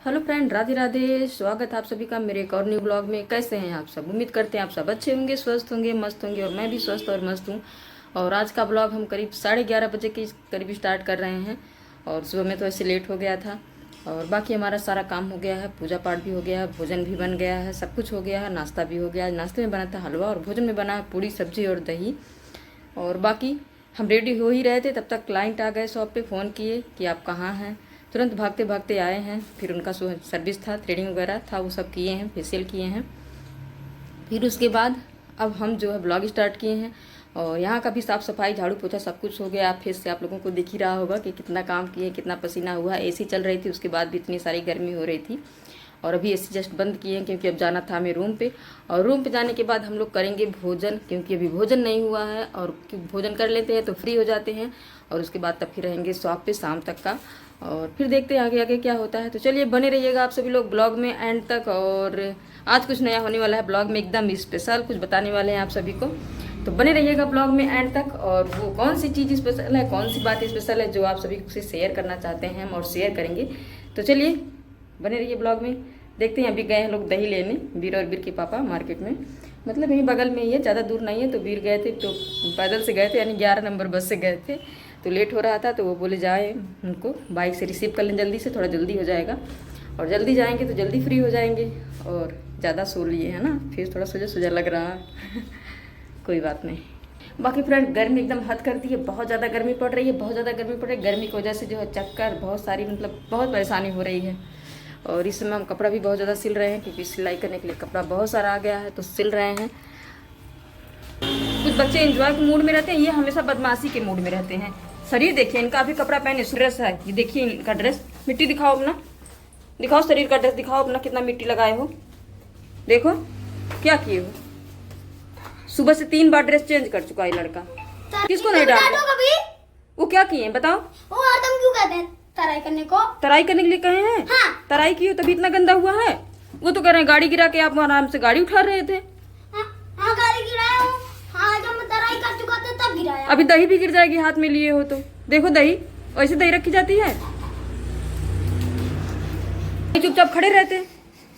Hello friend, Radhe Radhe. स्वागत है आप सभी का मेरे एक और न्यू ब्लॉग में। कैसे हैं आप सब? उम्मीद करते हैं आप सब अच्छे होंगे, स्वस्थ होंगे, मस्त होंगे और मैं भी स्वस्थ और मस्त हूँ। और आज का ब्लॉग हम करीब 11:30 बजे के करीब स्टार्ट कर रहे हैं। और सुबह में तो ऐसे लेट हो गया था और बाकी हमारा सारा काम हो गया है, पूजा पाठ भी हो गया है, भोजन भी बन गया है, सब कुछ हो गया है, नाश्ता भी हो गया है। नाश्ते में बना था हलवा और भोजन में बना है पूड़ी सब्जी और दही। और बाकी हम रेडी हो ही रहे थे, तब तक क्लाइंट आ गए शॉप पे, फ़ोन किए कि आप कहाँ हैं। तुरंत भागते भागते आए हैं। फिर उनका सर्विस था, थ्रेडिंग वगैरह था, वो सब किए हैं, फेशियल किए हैं। फिर उसके बाद अब हम जो है ब्लॉग स्टार्ट किए हैं। और यहाँ का भी साफ़ सफाई, झाड़ू पोछा सब कुछ हो गया। फेस से आप लोगों को दिख ही रहा होगा कि कितना काम किए, कितना पसीना हुआ। एसी चल रही थी, उसके बाद भी इतनी सारी गर्मी हो रही थी। और अभी एसी जस्ट बंद किए हैं क्योंकि अब जाना था हमें रूम पे। और रूम पे जाने के बाद हम लोग करेंगे भोजन, क्योंकि अभी भोजन नहीं हुआ है। और भोजन कर लेते हैं तो फ्री हो जाते हैं। और उसके बाद तब फिर रहेंगे शॉप पे शाम तक का। और फिर देखते हैं आगे आगे क्या होता है। तो चलिए बने रहिएगा आप सभी लोग ब्लॉग में एंड तक। और आज कुछ नया होने वाला है ब्लॉग में, एकदम स्पेशल कुछ बताने वाले हैं आप सभी को। तो बने रहिएगा ब्लॉग में एंड तक। और वो कौन सी चीज़ स्पेशल है, कौन सी बात स्पेशल है जो आप सभी से शेयर करना चाहते हैं हम और शेयर करेंगे। तो चलिए बने रहिए ब्लॉग में। देखते हैं, अभी गए हैं लोग दही लेने, वीर और वीर के पापा मार्केट में, मतलब यहीं बगल में ही है, ज़्यादा दूर नहीं है। तो वीर गए थे तो पैदल से गए थे, यानी 11 नंबर बस से गए थे। तो लेट हो रहा था तो वो बोले जाए उनको बाइक से रिसीव कर लें जल्दी से, थोड़ा जल्दी हो जाएगा। और जल्दी जाएंगे तो जल्दी फ्री हो जाएंगे। और ज़्यादा सो लिए है ना, फिर थोड़ा सोजा सोजा लग रहा है कोई बात नहीं। बाकी फ्रेंड, गर्मी एकदम हद करती है, बहुत ज़्यादा गर्मी पड़ रही है, बहुत ज़्यादा गर्मी पड़ रही है। गर्मी की वजह से जो है चक्कर, बहुत सारी मतलब बहुत परेशानी हो रही है। और इस समय हम कपड़ा भी बहुत ज़्यादा सिल रहे हैं क्योंकि सिलाई करने के लिए कपड़ा बहुत सारा आ गया है, तो सिल रहे हैं। कुछ बच्चे एंजॉय के मूड में रहते हैं, ये हमेशा बदमाशी के मूड में रहते हैं। शरीर देखिए इनका, अभी कपड़ा पहने ड्रेस है, ये देखिए इनका ड्रेस। मिट्टी दिखाओ अपना, दिखाओ शरीर का ड्रेस, दिखाओ अपना कितना मिट्टी लगाए हो। देखो क्या किए हो, सुबह से 3 बार ड्रेस चेंज कर चुका है लड़का। किसको नहीं डांटो कभी? वो क्या किए बताओ? वो हरदम क्यों कहते हैं तराई करने को? तराई करने के लिए कहे हैं? हाँ। तराई की हो तभी इतना गंदा हुआ है। वो तो कह रहे हैं गाड़ी गिरा के आप आराम से गाड़ी उठा रहे थे। हाँ गाड़ी गिराया हूँ। हाँ जब मैं तराई कर चुका था तब गिराया। अभी दही भी गिर जाएगी हाथ में लिए हो तो। देखो दही, ऐसे दही रखी जाती है? चुपचाप खड़े रहते,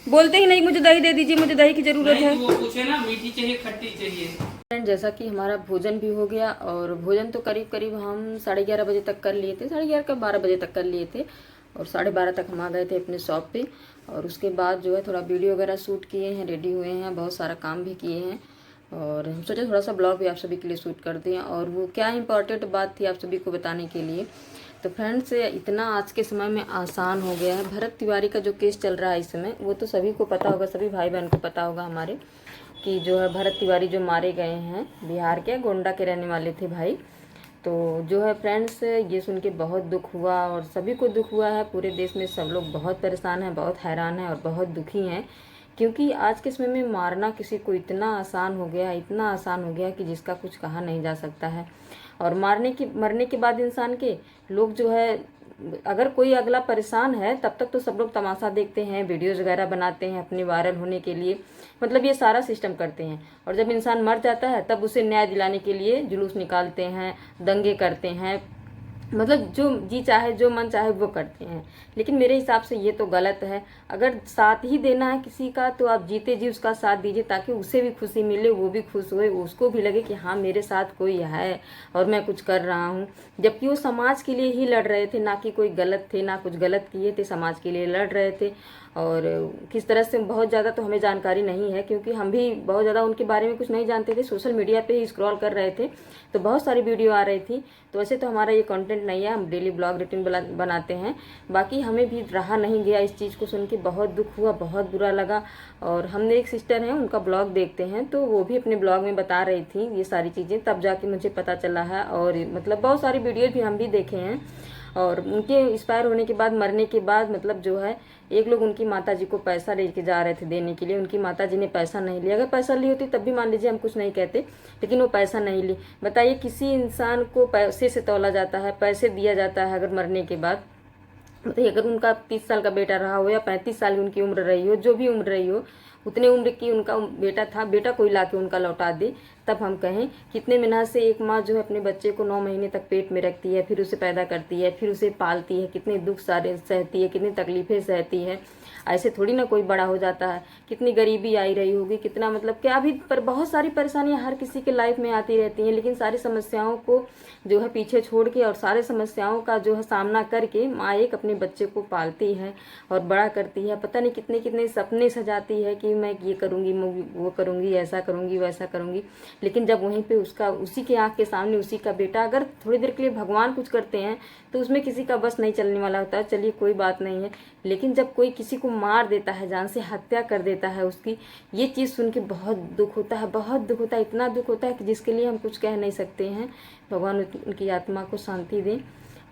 बोलते ही नहीं मुझे दही दे दीजिए, मुझे दही की जरूरत है। वो पूछे ना मीठी चाहिए खट्टी चाहिए। फ्रेंड, जैसा कि हमारा भोजन भी हो गया। और भोजन तो करीब करीब हम 11:30 बजे तक कर लिए थे, 11:30 का 12 बजे तक कर लिए थे। और 12:30 तक हम आ गए थे अपने शॉप पे। और उसके बाद जो है थोड़ा वीडियो वगैरह शूट किए हैं, रेडी हुए हैं, बहुत सारा काम भी किए हैं। और हम सोचे थोड़ा सा ब्लॉग भी आप सभी के लिए शूट कर दें। और वो क्या इम्पोर्टेंट बात थी आप सभी को बताने के लिए। तो फ्रेंड्स, इतना आज के समय में आसान हो गया है। भरत तिवारी का जो केस चल रहा है इस समय, वो तो सभी को पता होगा, सभी भाई बहन को पता होगा हमारे, कि जो है भरत तिवारी जो मारे गए हैं, बिहार के गोंडा के रहने वाले थे भाई। तो जो है फ्रेंड्स, ये सुन के बहुत दुख हुआ और सभी को दुख हुआ है। पूरे देश में सब लोग बहुत परेशान हैं, बहुत हैरान हैं और बहुत दुखी हैं। क्योंकि आज के समय में मारना किसी को इतना आसान हो गया, इतना आसान हो गया कि जिसका कुछ कहा नहीं जा सकता है। और मरने के बाद इंसान के लोग जो है, अगर कोई अगला परेशान है तब तक तो सब लोग तमाशा देखते हैं, वीडियोज़ वगैरह बनाते हैं अपने वायरल होने के लिए, मतलब ये सारा सिस्टम करते हैं। और जब इंसान मर जाता है तब उसे न्याय दिलाने के लिए जुलूस निकालते हैं, दंगे करते हैं, मतलब जो जी चाहे जो मन चाहे वो करते हैं। लेकिन मेरे हिसाब से ये तो गलत है। अगर साथ ही देना है किसी का तो आप जीते जी उसका साथ दीजिए, ताकि उसे भी खुशी मिले, वो भी खुश होए, उसको भी लगे कि हाँ मेरे साथ कोई है और मैं कुछ कर रहा हूँ। जबकि वो समाज के लिए ही लड़ रहे थे, ना कि कोई गलत थे, ना कुछ गलत किए थे, समाज के लिए लड़ रहे थे। और किस तरह से बहुत ज़्यादा तो हमें जानकारी नहीं है, क्योंकि हम भी बहुत ज़्यादा उनके बारे में कुछ नहीं जानते थे। सोशल मीडिया पे ही स्क्रॉल कर रहे थे तो बहुत सारी वीडियो आ रही थी। तो वैसे तो हमारा ये कंटेंट नहीं है, हम डेली ब्लॉग रूटीन बनाते हैं। बाकी हमें भी रहा नहीं गया इस चीज़ को सुन के, बहुत दुख हुआ, बहुत बुरा लगा। और हमने एक सिस्टर हैं, उनका ब्लॉग देखते हैं, तो वो भी अपने ब्लॉग में बता रही थी ये सारी चीज़ें, तब जाके मुझे पता चला है। और मतलब बहुत सारी वीडियो भी हम भी देखे हैं। और उनके एक्सपायर होने के बाद, मरने के बाद, मतलब जो है एक लोग उनकी माताजी को पैसा लेके जा रहे थे देने के लिए। उनकी माताजी ने पैसा नहीं लिया। अगर पैसा ली होती तब भी मान लीजिए हम कुछ नहीं कहते, लेकिन वो पैसा नहीं ली। बताइए, किसी इंसान को पैसे से तौला जाता है, पैसे दिया जाता है अगर मरने के बाद। बताइए, अगर उनका 30 साल का बेटा रहा हो या 35 साल की उनकी उम्र रही हो, जो भी उम्र रही हो, उतने उम्र की उनका बेटा था, बेटा कोई ला के उनका लौटा दे, तब हम कहें। कितने मेहनत से एक माँ जो है अपने बच्चे को 9 महीने तक पेट में रखती है, फिर उसे पैदा करती है, फिर उसे पालती है, कितने दुख सारे सहती है, कितनी तकलीफ़ें सहती है। ऐसे थोड़ी ना कोई बड़ा हो जाता है। कितनी गरीबी आई रही होगी, कितना मतलब क्या भी, पर बहुत सारी परेशानियां हर किसी के लाइफ में आती रहती हैं, लेकिन सारी समस्याओं को जो है पीछे छोड़ के और सारे समस्याओं का जो है सामना करके माँ एक अपने बच्चे को पालती है और बड़ा करती है। पता नहीं कितने कितने सपने सजाती है कि मैं ये करूँगी, वो करूँगी, ऐसा करूँगी, वैसा करूँगी, लेकिन जब वहीं पे उसका उसी के आँख के सामने उसी का बेटा अगर थोड़ी देर के लिए भगवान कुछ करते हैं तो उसमें किसी का बस नहीं चलने वाला होता है। चलिए कोई बात नहीं है, लेकिन जब कोई किसी को मार देता है, जान से हत्या कर देता है उसकी, ये चीज़ सुन के बहुत दुख होता है, बहुत दुख होता है, इतना दुख होता है कि जिसके लिए हम कुछ कह नहीं सकते हैं। भगवान उनकी आत्मा को शांति दें।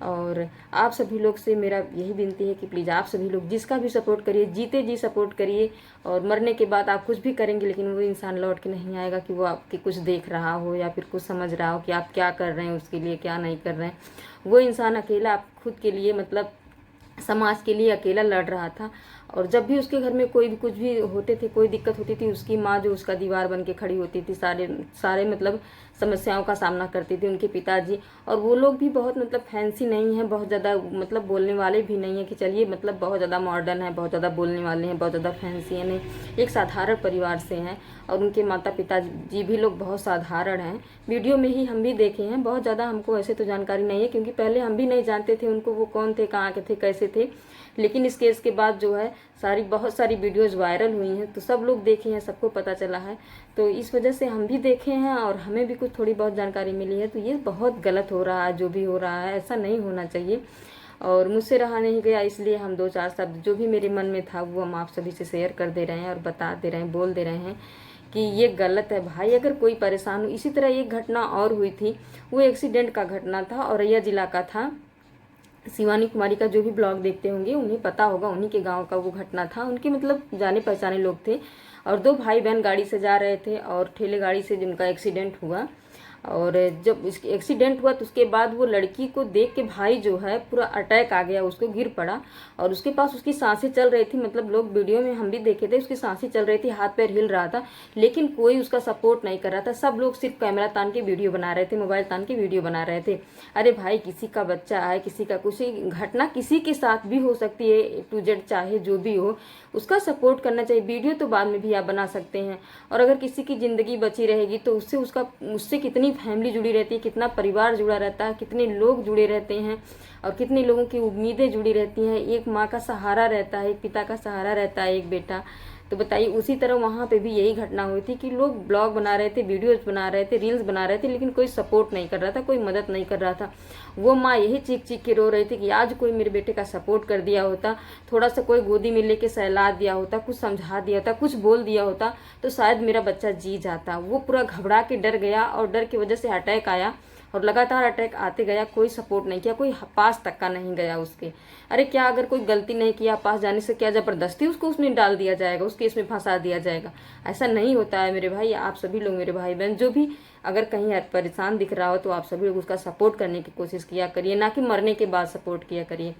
और आप सभी लोग से मेरा यही विनती है कि प्लीज़ आप सभी लोग जिसका भी सपोर्ट करिए, जीते जी सपोर्ट करिए। और मरने के बाद आप कुछ भी करेंगे लेकिन वो इंसान लौट के नहीं आएगा कि वो आपके कुछ देख रहा हो या फिर कुछ समझ रहा हो कि आप क्या कर रहे हैं, उसके लिए क्या नहीं कर रहे हैं। वो इंसान अकेला आप खुद के लिए मतलब समाज के लिए अकेला लड़ रहा था। और जब भी उसके घर में कोई भी कुछ भी होते थे, कोई दिक्कत होती थी, उसकी माँ जो उसका दीवार बन के खड़ी होती थी, सारे मतलब समस्याओं का सामना करती थी उनके पिताजी। और वो लोग भी बहुत मतलब फैंसी नहीं हैं, बहुत ज़्यादा मतलब बोलने वाले भी नहीं है कि चलिए मतलब बहुत ज़्यादा मॉडर्न है, बहुत ज़्यादा बोलने वाले हैं, बहुत ज़्यादा फैंसी है, नहीं, एक साधारण परिवार से हैं। और उनके माता पिताजी भी लोग बहुत साधारण हैं। वीडियो में ही हम भी देखे हैं, बहुत ज़्यादा हमको ऐसे तो जानकारी नहीं है क्योंकि पहले हम भी नहीं जानते थे उनको, वो कौन थे, कहाँ के थे, कैसे थे। लेकिन इस केस के बाद जो है बहुत सारी वीडियोस वायरल हुई हैं, तो सब लोग देखे हैं, सबको पता चला है, तो इस वजह से हम भी देखे हैं और हमें भी कुछ थोड़ी बहुत जानकारी मिली है। तो ये बहुत गलत हो रहा है, जो भी हो रहा है ऐसा नहीं होना चाहिए। और मुझसे रहा नहीं गया, इसलिए हम 2-4 शब्द जो भी मेरे मन में था वो हम आप सभी से शेयर कर दे रहे हैं और बता दे रहे हैं, बोल दे रहे हैं कि ये गलत है भाई। अगर कोई परेशान हो, इसी तरह एक घटना और हुई थी, वो एक्सीडेंट का घटना था, औरैया जिला का था। शिवानी कुमारी का जो भी ब्लॉग देखते होंगे उन्हें पता होगा, उन्हीं के गांव का वो घटना था। उनके मतलब जाने पहचाने लोग थे और 2 भाई बहन गाड़ी से जा रहे थे और ठेले गाड़ी से जिनका एक्सीडेंट हुआ। और जब इसके एक्सीडेंट हुआ तो उसके बाद वो लड़की को देख के भाई जो है पूरा अटैक आ गया, उसको गिर पड़ा और उसके पास उसकी सांसें चल रही थी, मतलब लोग वीडियो में हम भी देखे थे, उसकी सांसें चल रही थी, हाथ पैर हिल रहा था, लेकिन कोई उसका सपोर्ट नहीं कर रहा था। सब लोग सिर्फ कैमरा तान के वीडियो बना रहे थे, मोबाइल तान के वीडियो बना रहे थे। अरे भाई, किसी का बच्चा है, किसी का कुछ घटना किसी के साथ भी हो सकती है, A to Z चाहे जो भी हो, उसका सपोर्ट करना चाहिए। वीडियो तो बाद में भी आप बना सकते हैं और अगर किसी की ज़िंदगी बची रहेगी तो उससे कितनी फैमिली जुड़ी रहती है, कितना परिवार जुड़ा रहता है, कितने लोग जुड़े रहते हैं और कितने लोगों की उम्मीदें जुड़ी रहती हैं। एक माँ का सहारा रहता है, एक पिता का सहारा रहता है, एक बेटा। तो बताइए, उसी तरह वहाँ पे भी यही घटना हुई थी कि लोग ब्लॉग बना रहे थे, वीडियोज बना रहे थे, रील्स बना रहे थे, लेकिन कोई सपोर्ट नहीं कर रहा था, कोई मदद नहीं कर रहा था। वो माँ यही चीख चीख के रो रही थी कि आज कोई मेरे बेटे का सपोर्ट कर दिया होता, थोड़ा सा कोई गोदी में लेके सहला दिया होता, कुछ समझा दिया होता, कुछ बोल दिया होता तो शायद मेरा बच्चा जी जाता। वो पूरा घबरा के डर गया और डर की वजह से अटैक आया और लगातार अटैक आते गया, कोई सपोर्ट नहीं किया, कोई पास तक का नहीं गया उसके। अरे क्या, अगर कोई गलती नहीं किया, पास जाने से क्या ज़बरदस्ती उसको उसमें डाल दिया जाएगा, उस केस में फंसा दिया जाएगा? ऐसा नहीं होता है मेरे भाई। आप सभी लोग, मेरे भाई बहन, जो भी अगर कहीं परेशान दिख रहा हो तो आप सभी लोग उसका सपोर्ट करने की कोशिश किया करिए, ना कि मरने के बाद सपोर्ट किया करिए।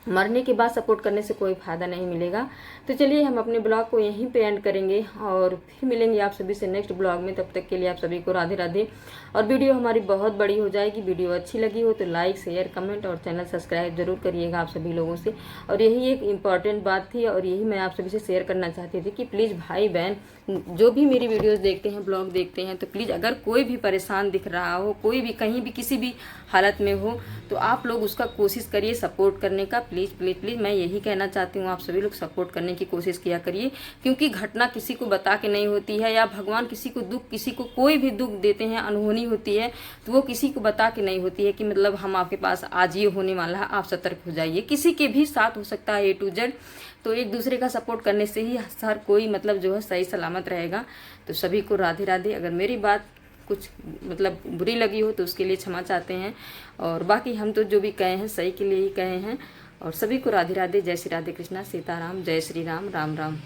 मरने के बाद सपोर्ट करने से कोई फ़ायदा नहीं मिलेगा। तो चलिए हम अपने ब्लॉग को यहीं पे एंड करेंगे और फिर मिलेंगे आप सभी से नेक्स्ट ब्लॉग में। तब तक के लिए आप सभी को राधे राधे। और वीडियो हमारी बहुत बड़ी हो जाएगी, वीडियो अच्छी लगी हो तो लाइक, शेयर, कमेंट और चैनल सब्सक्राइब जरूर करिएगा आप सभी लोगों से। और यही एक इम्पॉर्टेंट बात थी और यही मैं आप सभी से शेयर करना चाहती थी कि प्लीज़ भाई बहन जो भी मेरी वीडियोज़ देखते हैं, ब्लॉग देखते हैं, तो प्लीज़ अगर कोई भी परेशान दिख रहा हो, कोई भी कहीं भी किसी भी हालत में हो, तो आप लोग उसका कोशिश करिए सपोर्ट करने का। प्लीज़ प्लीज़ प्लीज़ मैं यही कहना चाहती हूँ, आप सभी लोग सपोर्ट करने की कोशिश किया करिए, क्योंकि घटना किसी को बता के नहीं होती है, या भगवान किसी को दुख, किसी को कोई भी दुख देते हैं, अनहोनी होती है तो वो किसी को बता के नहीं होती है कि मतलब हम आपके पास आज ये होने वाला है, आप सतर्क हो जाइए। किसी के भी साथ हो सकता है A to Z। तो एक दूसरे का सपोर्ट करने से ही हर कोई मतलब जो है सही सलामत रहेगा। तो सभी को राधे राधे। अगर मेरी बात कुछ मतलब बुरी लगी हो तो उसके लिए क्षमा चाहते हैं, और बाकी हम तो जो भी कहे हैं सही के लिए ही कहे हैं। और सभी को राधे राधे। जय श्री राधे कृष्णा, सीताराम, जय श्री राम, राम राम।